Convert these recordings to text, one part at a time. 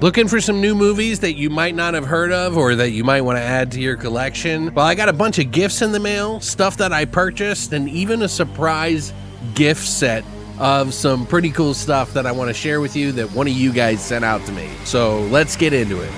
Looking for some new movies that you might not have heard of or that you might want to add to your collection? Well, I got a bunch of gifts in the mail, stuff that I purchased, and even a surprise gift set of some pretty cool stuff that I want to share with you that one of you guys sent out to me. So let's get into it.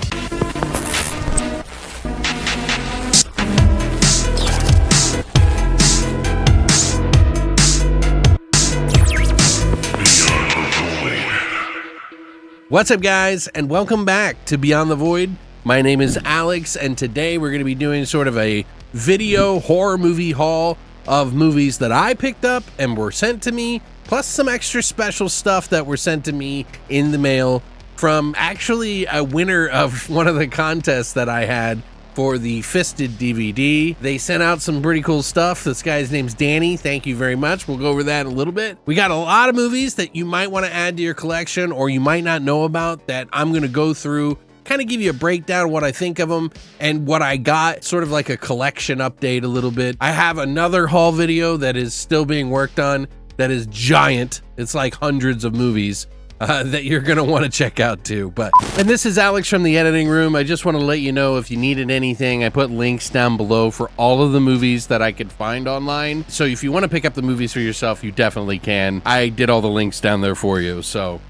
What's up, guys, and welcome back to Beyond the Void. My name is Alex, and today we're going to be doing sort of a video horror movie haul of movies that I picked up and were sent to me, plus some extra special stuff that were sent to me in the mail from actually a winner of one of the contests that I had for the Fisted DVD. They sent out some pretty cool stuff. This guy's name's Danny. Thank you very much. We'll go over that in a little bit. We got a lot of movies that you might want to add to your collection or you might not know about that I'm going to go through, kind of give you a breakdown of what I think of them and what I got, sort of like a collection update a little bit. I have another haul video that is still being worked on that is giant. It's like hundreds of movies that you're going to want to check out too. And this is Alex from the editing room. I just want to let you know if you needed anything, I put links down below for all of the movies that I could find online. So if you want to pick up the movies for yourself, you definitely can. I did all the links down there for you. So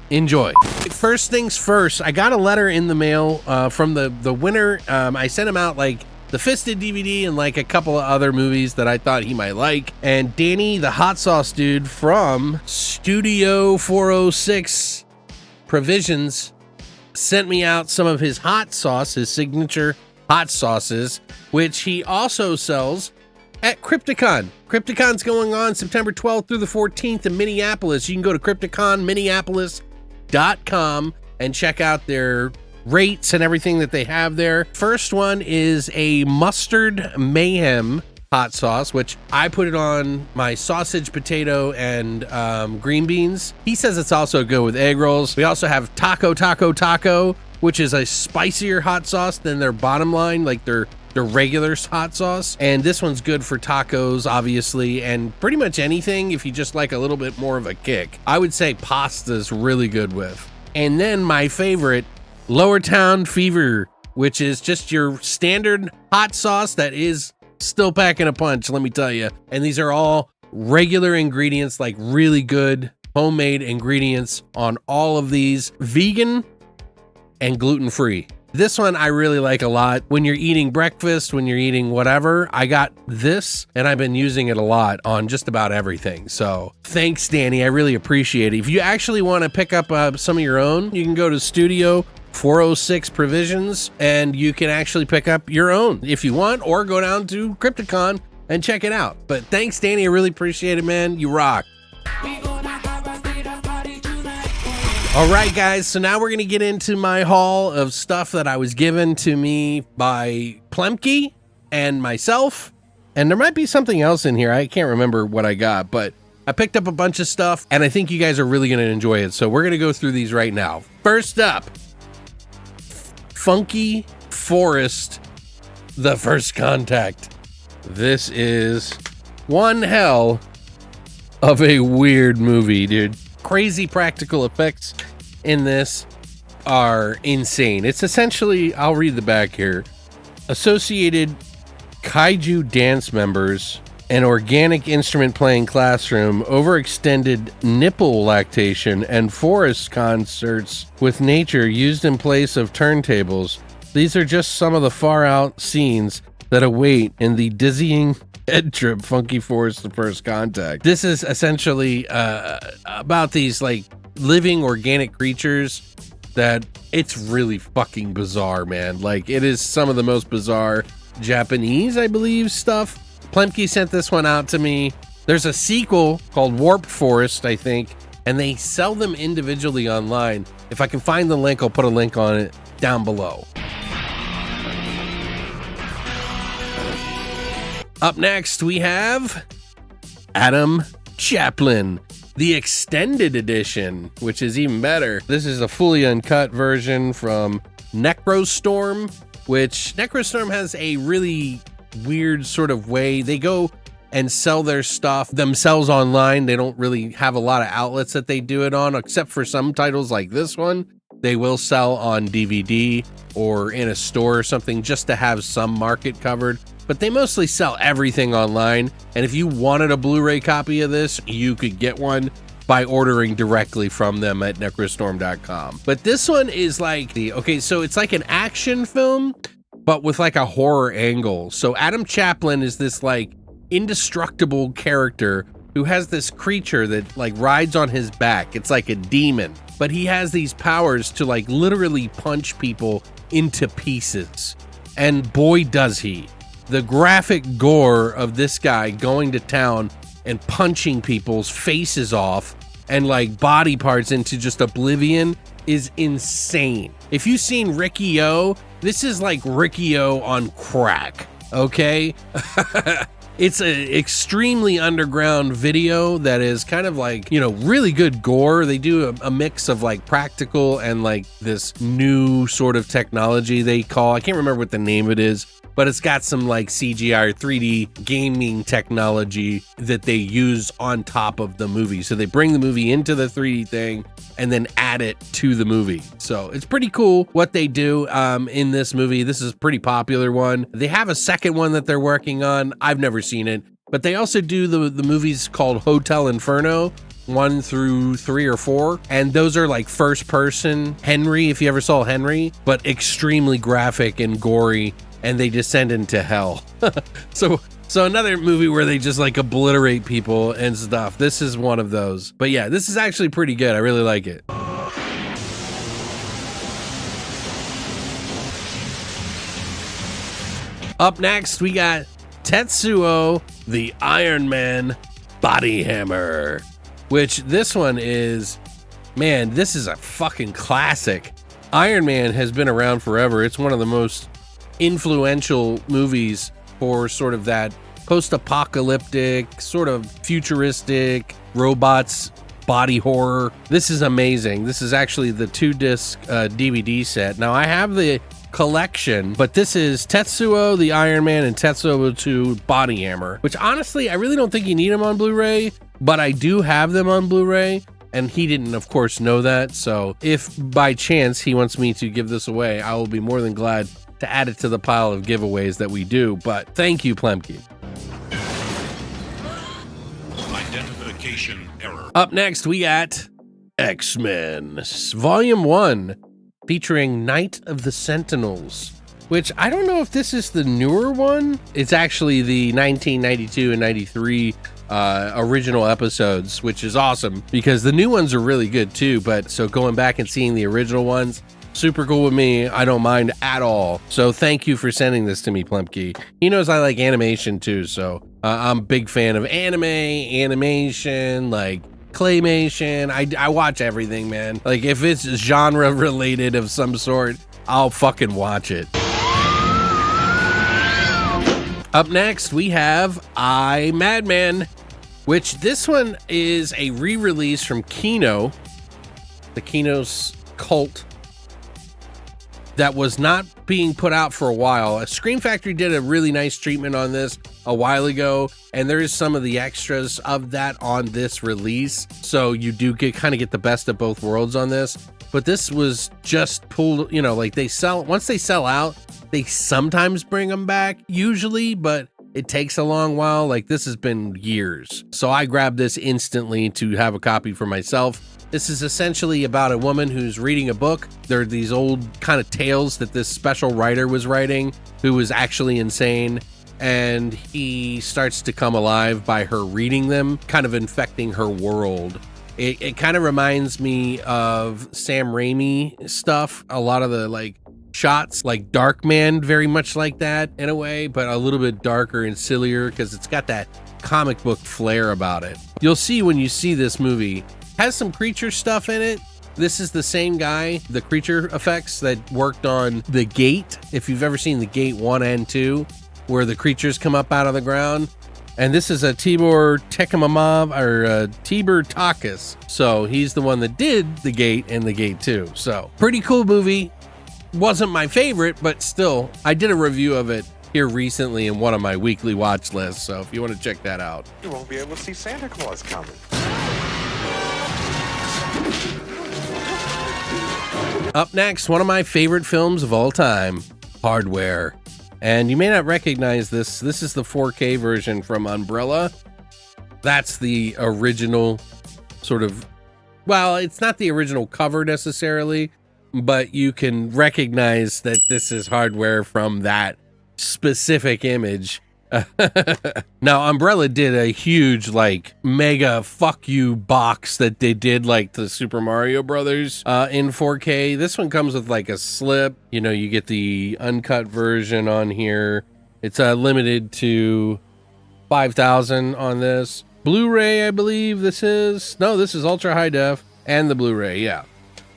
enjoy. First things first, I got a letter in the mail from the winner. I sent him out like the Fisted DVD and like a couple of other movies that I thought he might like. And Danny, the hot sauce dude from Studio 406 Provisions, sent me out some of his hot sauce, his signature hot sauces, which he also sells at Crypticon. Crypticon's going on September 12th through the 14th in Minneapolis. You can go to crypticonminneapolis.com and check out their rates and everything that they have there. First one is a mustard mayhem hot sauce, which I put it on my sausage, potato, and green beans. He says it's also good with egg rolls. We also have taco, which is a spicier hot sauce than their bottom line, like their regular hot sauce. And this one's good for tacos, obviously, and pretty much anything if you just like a little bit more of a kick. I would say pasta's really good with. And then my favorite, Lower Town Fever, which is just your standard hot sauce that is still packing a punch, let me tell you. And these are all regular ingredients, like really good homemade ingredients on all of these, vegan and gluten-free. This one I really like a lot. When you're eating breakfast, when you're eating whatever, I got this and I've been using it a lot on just about everything. So thanks, Danny. I really appreciate it. If you actually want to pick up some of your own, you can go to Studio 406 Provisions and you can actually pick up your own if you want, or go down to Crypticon and check it out. But thanks, Danny. I really appreciate it, man. You rock. All right, guys, so now we're going to get into my haul of stuff that I was given to me by Plemke and myself. And there might be something else in here. I can't remember what I got, but I picked up a bunch of stuff, and I think you guys are really going to enjoy it. So we're going to go through these right now. First up, Funky Forest, The First Contact. This is one hell of a weird movie, dude. Crazy practical effects in this are insane. It's essentially, I'll read the back here, associated kaiju dance members, an organic instrument playing classroom, overextended nipple lactation, and forest concerts with nature used in place of turntables. These are just some of the far out scenes that await in the dizzying head trip Funky Forest, The First Contact. This is essentially about these like living organic creatures that it's really fucking bizarre, man. Like, it is some of the most bizarre Japanese, I believe, stuff. Plemke sent this one out to me. There's a sequel called Warped Forest, I think, and they sell them individually online. If I can find the link, I'll put a link on it down below. Up next, we have Adam Chaplin, the extended edition, which is even better. This is a fully uncut version from Necrostorm, which Necrostorm has a really weird sort of way. They go and sell their stuff themselves online. They don't really have a lot of outlets that they do it on, except for some titles like this one. They will sell on DVD or in a store or something just to have some market covered, but they mostly sell everything online. And if you wanted a Blu-ray copy of this, you could get one by ordering directly from them at necrostorm.com. But this one is like okay, so it's like an action film, but with like a horror angle. So Adam Chaplin is this like indestructible character who has this creature that like rides on his back. It's like a demon, but he has these powers to like literally punch people into pieces. And boy, does he. The graphic gore of this guy going to town and punching people's faces off and like body parts into just oblivion is insane. If you've seen Ricky-O, this is like Ricky-O on crack, okay? It's an extremely underground video that is kind of like, you know, really good gore. They do a mix of like practical and like this new sort of technology they call, I can't remember what the name of it is, but it's got some like CGI or 3D gaming technology that they use on top of the movie. So they bring the movie into the 3D thing and then add it to the movie. So it's pretty cool what they do in this movie. This is a pretty popular one. They have a second one that they're working on. I've never seen it, but they also do the movies called Hotel Inferno, 1 through 3 or 4, and those are like first person Henry, if you ever saw Henry, but extremely graphic and gory, and they descend into hell. So another movie where they just like obliterate people and stuff. This is one of those. But yeah, this is actually pretty good. I really like it. Up next, we got Tetsuo the Iron Man Body Hammer, which this one is, man, this is a fucking classic. Iron Man has been around forever. It's one of the most influential movies for sort of that post-apocalyptic, sort of futuristic robots body horror. This is amazing. This is actually the 2-disc DVD set. Now I have the collection, but this is Tetsuo the Iron Man and Tetsuo 2 Body Hammer, which honestly I really don't think you need them on Blu-ray, but I do have them on Blu-ray, and he didn't of course know that. So if by chance he wants me to give this away, I will be more than glad to add it to the pile of giveaways that we do. But thank you, Plemke. Identification error. Up next, we got X-Men Volume 1, featuring Night of the Sentinels, which I don't know if this is the newer one. It's actually the 1992 and 93 original episodes, which is awesome because the new ones are really good too. But so going back and seeing the original ones, super cool with me. I don't mind at all. So thank you for sending this to me, Plemke. He knows I like animation too, so I'm a big fan of animation, like claymation. I watch everything, man. Like if it's genre related of some sort, I'll fucking watch it. Up next, we have I, Madman, which this one is a re-release from Kino, the Kino's cult, that was not being put out for a while. Scream Factory did a really nice treatment on this a while ago, and there is some of the extras of that on this release. So you do kind of get the best of both worlds on this. But this was just pulled, you know, like once they sell out, they sometimes bring them back, usually, but it takes a long while. Like this has been years. So I grabbed this instantly to have a copy for myself. This is essentially about a woman who's reading a book. There are these old kind of tales that this special writer was writing who was actually insane, and he starts to come alive by her reading them, kind of infecting her world. It kind of reminds me of Sam Raimi stuff. A lot of the like shots, like Darkman, very much like that in a way, but a little bit darker and sillier because it's got that comic book flair about it. You'll see when you see this movie, has some creature stuff in it. This is the same guy, the creature effects, that worked on The Gate. If you've ever seen The Gate 1 and 2, where the creatures come up out of the ground. And this is a Tibor Tekimamov, or Tibor Takas. So he's the one that did The Gate and The Gate 2. So pretty cool movie. Wasn't my favorite, but still, I did a review of it here recently in one of my weekly watch lists. So if you want to check that out. You won't be able to see Santa Claus coming. Up next, one of my favorite films of all time, Hardware. And you may not recognize this. This is the 4K version from Umbrella. That's the original sort of, well, it's not the original cover necessarily, but you can recognize that this is Hardware from that specific image. Now, Umbrella did a huge, like, mega fuck you box that they did, like the Super Mario Brothers in 4K. This one comes with like a slip. You know, you get the uncut version on here. It's limited to 5,000 on this. Blu-ray, I believe this is. No, this is ultra high def and the Blu-ray, yeah.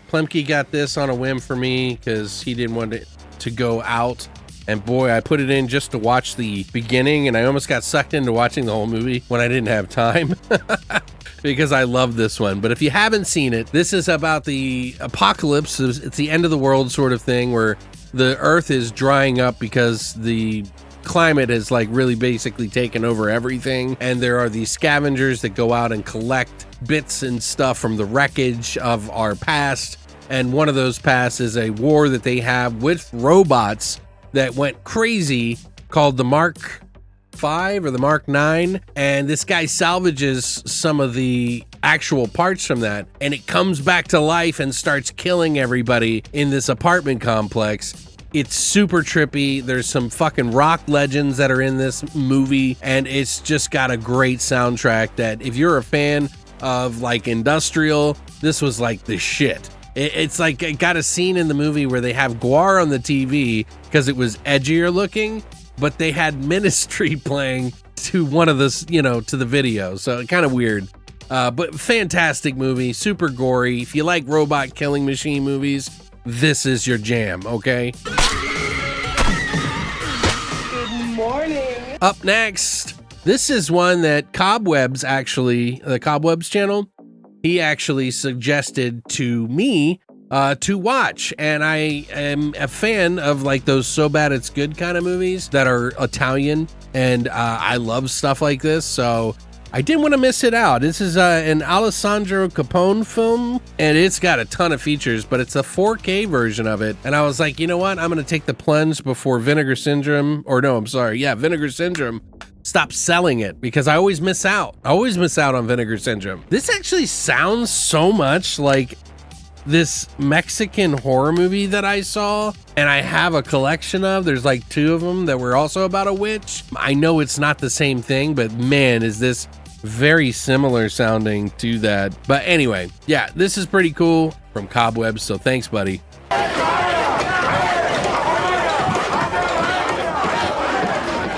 Plemke got this on a whim for me because he didn't want it to go out. And boy, I put it in just to watch the beginning, and I almost got sucked into watching the whole movie when I didn't have time because I love this one. But if you haven't seen it, this is about the apocalypse. It's the end of the world sort of thing where the earth is drying up because the climate has like really basically taken over everything. And there are these scavengers that go out and collect bits and stuff from the wreckage of our past. And one of those pasts is a war that they have with robots that went crazy called the Mark 5 or the Mark 9, and this guy salvages some of the actual parts from that, and it comes back to life and starts killing everybody in this apartment complex. It's super trippy. There's some fucking rock legends that are in this movie, and it's just got a great soundtrack that if you're a fan of like industrial, this was like the shit. It's like, it got a scene in the movie where they have Guar on the TV because it was edgier looking, but they had Ministry playing to one of the, you know, to the video. So kind of weird, but fantastic movie, super gory. If you like robot killing machine movies, this is your jam, okay? Good morning. Up next, this is one that Cobwebs actually, the Cobwebs channel, he actually suggested to me to watch, and I am a fan of like those So Bad It's Good kind of movies that are Italian, and I love stuff like this, so I didn't want to miss it out. This is an Alessandro Capone film, and it's got a ton of features, but it's a 4K version of it, and I was like, you know what, I'm going to take the plunge before Vinegar Syndrome, or no, I'm sorry, yeah, Vinegar Syndrome stop selling it, because I always miss out. I always miss out on Vinegar Syndrome. This actually sounds so much like this Mexican horror movie that I saw, and I have a collection of. There's like 2 of them that were also about a witch. I know it's not the same thing, but man, is this very similar sounding to that. But anyway, yeah, this is pretty cool from Cobwebs, so thanks, buddy.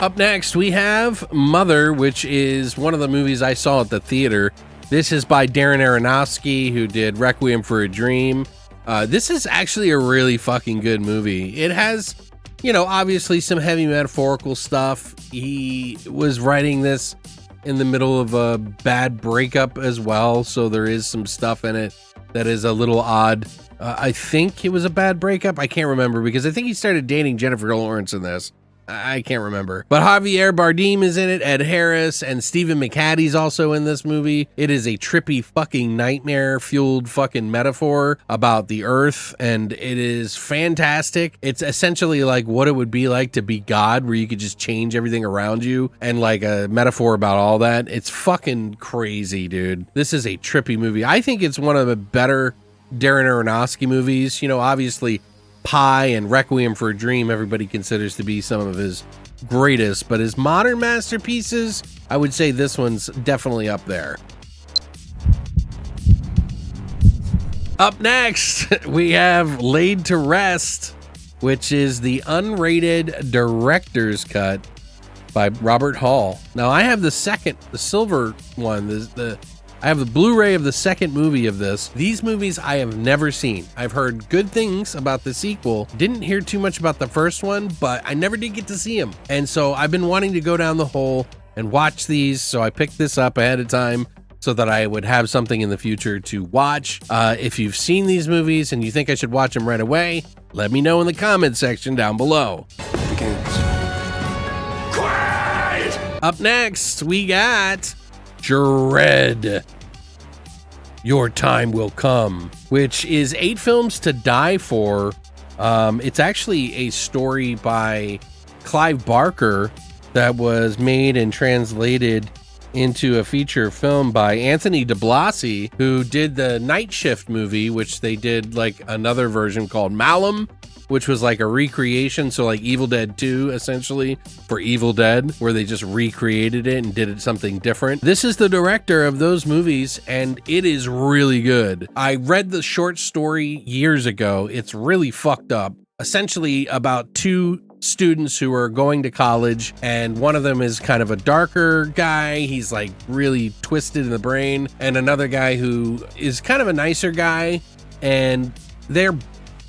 Up next, we have Mother, which is one of the movies I saw at the theater. This is by Darren Aronofsky, who did Requiem for a Dream. This is actually a really fucking good movie. It has, you know, obviously some heavy metaphorical stuff. He was writing this in the middle of a bad breakup as well, so there is some stuff in it that is a little odd. I think it was a bad breakup. I can't remember, because I think he started dating Jennifer Lawrence in this. I can't remember. But Javier Bardem is in it, Ed Harris, and Stephen McHatty's also in this movie. It is a trippy fucking nightmare-fueled fucking metaphor about the Earth, and it is fantastic. It's essentially like what it would be like to be God, where you could just change everything around you, and like a metaphor about all that. It's fucking crazy, dude. This is a trippy movie. I think it's one of the better Darren Aronofsky movies. You know, obviously Pi and Requiem for a Dream everybody considers to be some of his greatest, but his modern masterpieces, I would say this one's definitely up there. Up next, we have Laid to Rest, which is the unrated director's cut by Robert Hall. Now, I have the silver one, I have the Blu-ray of the second movie of this. These movies I have never seen. I've heard good things about the sequel. Didn't hear too much about the first one, but I never did get to see them. And so I've been wanting to go down the hole and watch these. So I picked this up ahead of time so that I would have something in the future to watch. If you've seen these movies and you think I should watch them right away, let me know in the comment section down below. Quiet! Up next, we got Dread. Your Time Will Come, which is 8 films to die for. It's actually a story by Clive Barker that was made and translated into a feature film by Anthony DiBlasi, who did the Night Shift movie, which they did like another version called Malum, which was like a recreation. So like Evil Dead 2, essentially, for Evil Dead, where they just recreated it and did it something different. This is the director of those movies, and it is really good. I read the short story years ago. It's really fucked up. Essentially about 2 students who are going to college, and one of them is kind of a darker guy. He's like really twisted in the brain, and another guy who is kind of a nicer guy, and they're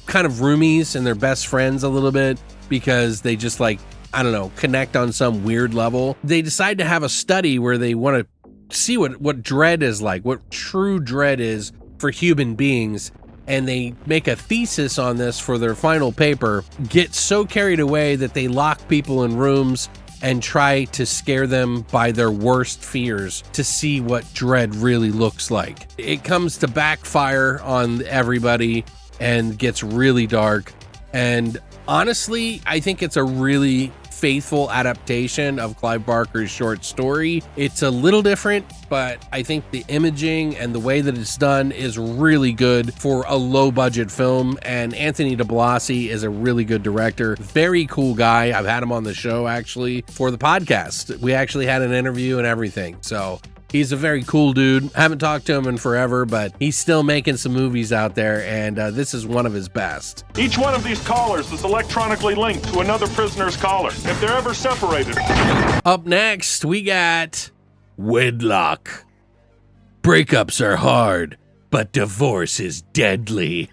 kind of roomies and they're best friends a little bit because they just like, I don't know, connect on some weird level. They decide to have a study where they want to see what dread is like, what true dread is for human beings. And they make a thesis on this for their final paper, get so carried away that they lock people in rooms and try to scare them by their worst fears to see what dread really looks like. It comes to backfire on everybody and gets really dark. And honestly, I think it's a really faithful adaptation of Clive Barker's short story. It's a little different, but I think the imaging and the way that it's done is really good for a low budget film. And Anthony DiBlasi is a really good director. Very cool guy. I've had him on the show actually for the podcast. We actually had an interview and everything. So he's a very cool dude. I haven't talked to him in forever, but he's still making some movies out there, and this is one of his best. Each one of these collars is electronically linked to another prisoner's collar. If they're ever separated. Up next, we got Wedlock. Breakups are hard, but divorce is deadly.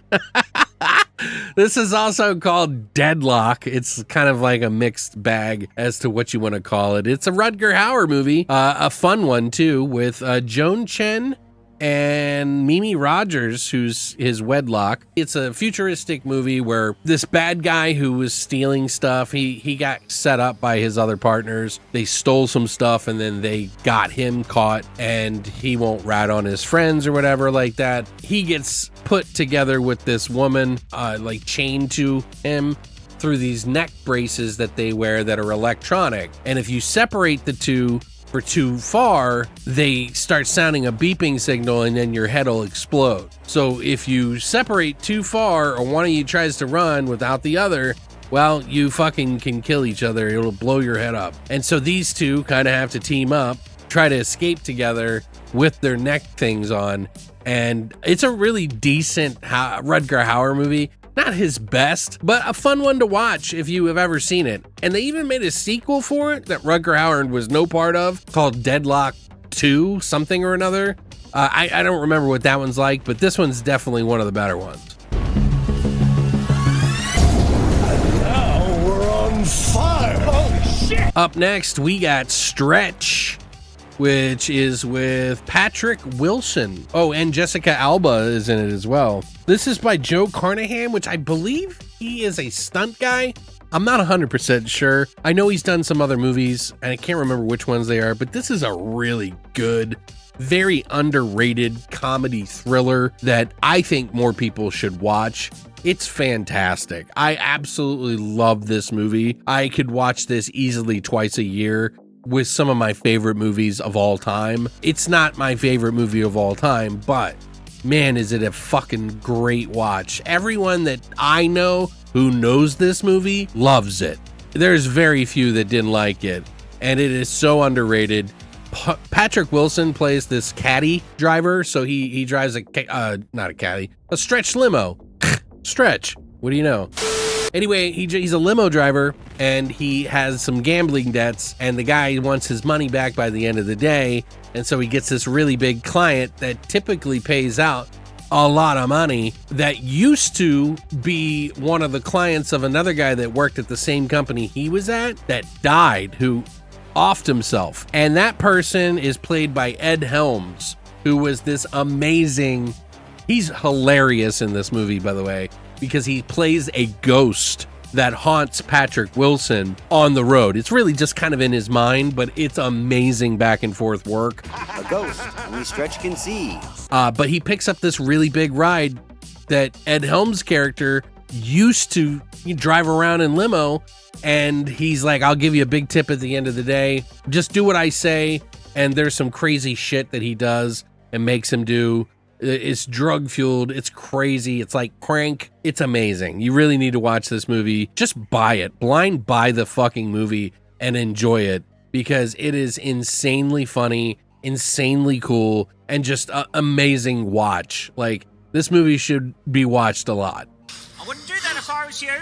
This is also called Deadlock. It's kind of like a mixed bag as to what you want to call it. It's a Rutger Hauer movie, a fun one too, with Joan Chen and Mimi Rogers, who's his Wedlock. It's a futuristic movie where this bad guy who was stealing stuff, he got set up by his other partners. They stole some stuff and then they got him caught, and he won't rat on his friends or whatever like that. He gets put together with this woman, like chained to him through these neck braces that they wear that are electronic. And if you separate the two for too far, they start sounding a beeping signal and then your head will explode. So if you separate too far or one of you tries to run without the other, well, you fucking can kill each other. It'll blow your head up. And so these two kind of have to team up, try to escape together with their neck things on. And it's a really decent Rutger Hauer movie. Not his best, but a fun one to watch if you have ever seen it. And they even made a sequel for it that Rutger Hauer was no part of, called Deadlock 2 something or another. I don't remember what that one's like, but this one's definitely one of the better ones. And now we're on fire. Holy shit! Up next, we got Stretch, which is with Patrick Wilson. Oh, and Jessica Alba is in it as well. This is by Joe Carnahan, which I believe he is a stunt guy. I'm not 100% sure. I know he's done some other movies, and I can't remember which ones they are, but this is a really good, very underrated comedy thriller that I think more people should watch. It's fantastic. I absolutely love this movie. I could watch this easily twice a year with some of my favorite movies of all time. It's not my favorite movie of all time, but man, is it a fucking great watch. Everyone that I know who knows this movie loves it. There's very few that didn't like it, and it is so underrated. Patrick Wilson plays this caddy driver, so he drives not a caddy, a stretch limo. Stretch, what do you know? Anyway, he's a limo driver, and he has some gambling debts, and the guy wants his money back by the end of the day, and so he gets this really big client that typically pays out a lot of money that used to be one of the clients of another guy that worked at the same company he was at that died, who offed himself. And that person is played by Ed Helms, who was this amazing... He's hilarious in this movie, by the way, because he plays a ghost that haunts Patrick Wilson on the road. It's really just kind of in his mind, but it's amazing back and forth work. A ghost, only Stretch can see. But he picks up this really big ride that Ed Helms' character used to drive around in limo, and he's like, I'll give you a big tip at the end of the day. Just do what I say. And there's some crazy shit that he does and makes him do. It's drug fueled. It's crazy. It's like Crank. It's amazing. You really need to watch this movie. Just buy it. Blind buy the fucking movie and enjoy it, because it is insanely funny, insanely cool, and just an amazing watch. Like, this movie should be watched a lot. I wouldn't do that if I was you.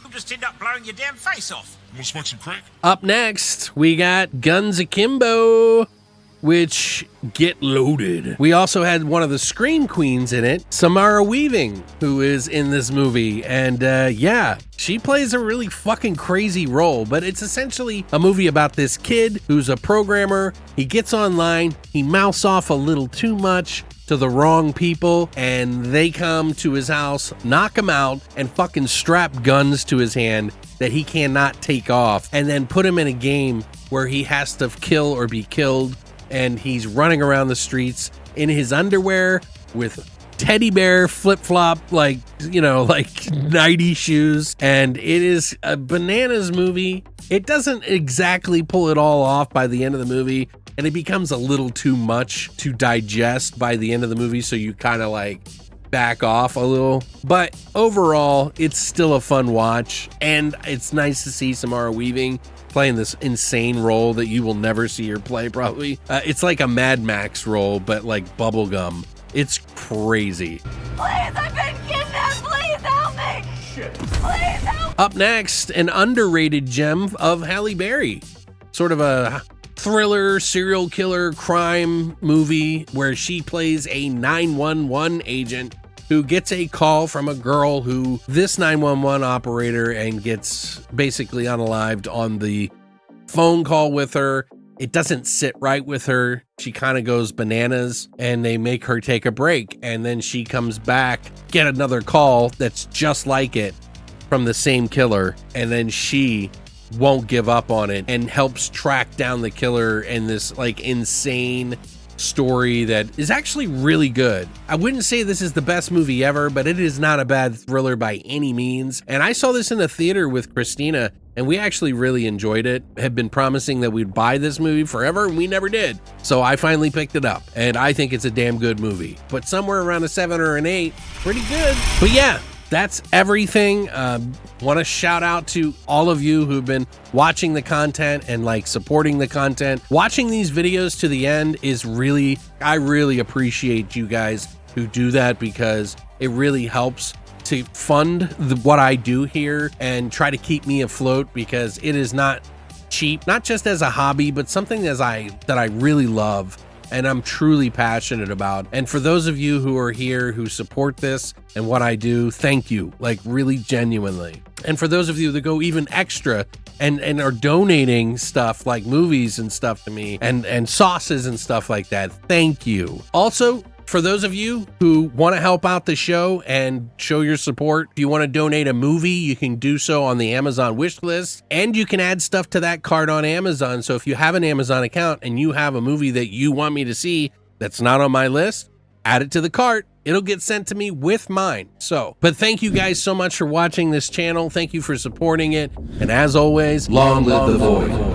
You'll just end up blowing your damn face off. Want to smoke some crack? Up next, we got Guns Akimbo, which get loaded. We also had one of the Scream Queens in it, Samara Weaving, who is in this movie. And yeah, she plays a really fucking crazy role, but it's essentially a movie about this kid who's a programmer. He gets online, he mouths off a little too much to the wrong people, and they come to his house, knock him out, and fucking strap guns to his hand that he cannot take off, and then put him in a game where he has to kill or be killed. And he's running around the streets in his underwear with teddy bear flip-flop, like, you know, like nighty shoes. And it is a bananas movie. It doesn't exactly pull it all off by the end of the movie, and it becomes a little too much to digest by the end of the movie, so you kind of like back off a little. But overall, it's still a fun watch, and it's nice to see Samara Weaving playing this insane role that you will never see her play, probably. It's like a Mad Max role, but like bubblegum. It's crazy. Please, I've been kidnapped. Please help me. Shit. Please help. Up next, an underrated gem of Halle Berry. Sort of a thriller, serial killer, crime movie where she plays a 911 agent who gets a call from a girl who this 911 operator and gets basically unalived on the phone call with her. It doesn't sit right with her. She kind of goes bananas, and they make her take a break. And then she comes back, get another call that's just like it from the same killer. And then she won't give up on it and helps track down the killer in this like insane story that is actually really good. I wouldn't say this is the best movie ever, but it is not a bad thriller by any means. And I saw this in the theater with Christina, and we actually really enjoyed it. Had been promising that we'd buy this movie forever, and we never did. So I finally picked it up, and I think it's a damn good movie. But somewhere around a 7 or an 8, pretty good. But yeah, that's everything. Want to shout out to all of you who've been watching the content and like supporting the content. Watching these videos to the end is really, I really appreciate you guys who do that, because it really helps to fund what I do here and try to keep me afloat, because it is not cheap, not just as a hobby, but something that I really love and I'm truly passionate about. And for those of you who are here who support this and what I do, thank you, like really genuinely. And for those of you that go even extra and are donating stuff like movies and stuff to me and sauces and stuff like that, thank you. Also, for those of you who want to help out the show and show your support, if you want to donate a movie, you can do so on the Amazon wish list, and you can add stuff to that cart on Amazon. So if you have an Amazon account and you have a movie that you want me to see that's not on my list, add it to the cart. It'll get sent to me with mine. So, but thank you guys so much for watching this channel. Thank you for supporting it. And as always, long live the void.